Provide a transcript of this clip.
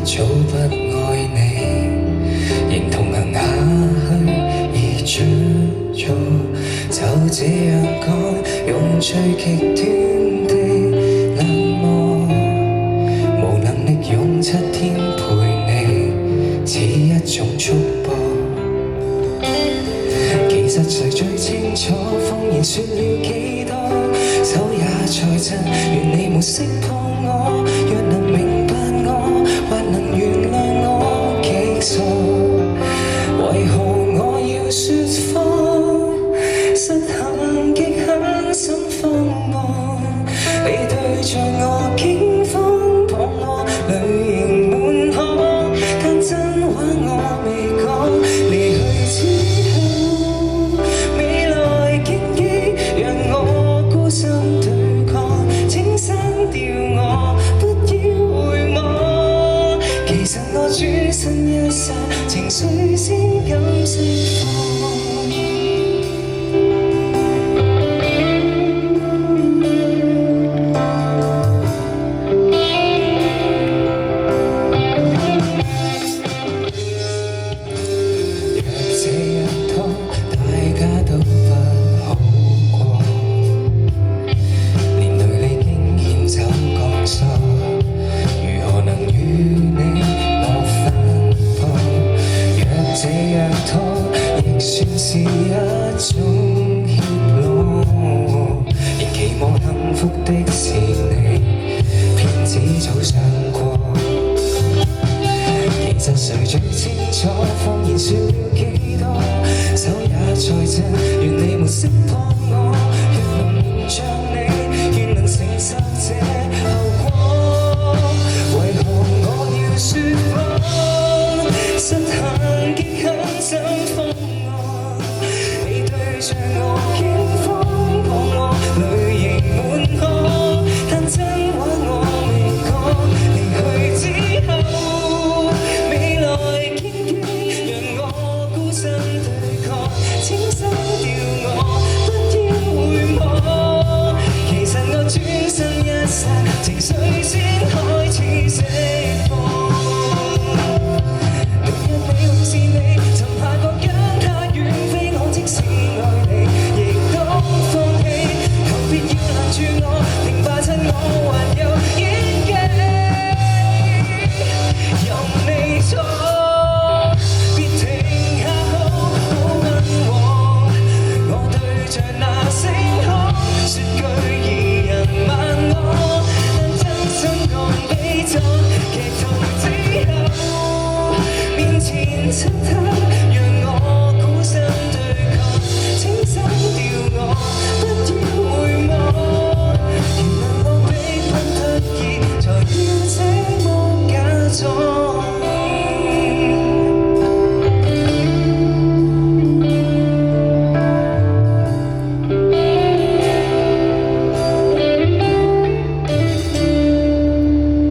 早不愛你，仍同行下去，而追逐就這樣講，用最極端的冷漠，無能力用7天陪你，似一種束縛。其實誰最清楚，謊言說了幾多，手也在震，願你沒識破我，若能明白我，或能原諒我極傻。為何我要說謊？實行極狠心慌忙，你對着我驚慌彷徨，淚盈滿腔，但真話我未講。離去之後，未來荊棘讓我孤身對抗，請刪掉我，不要回望。其實我轉身一剎，情緒先敢釋放。亦算是一種怯懦，仍期望幸福的事。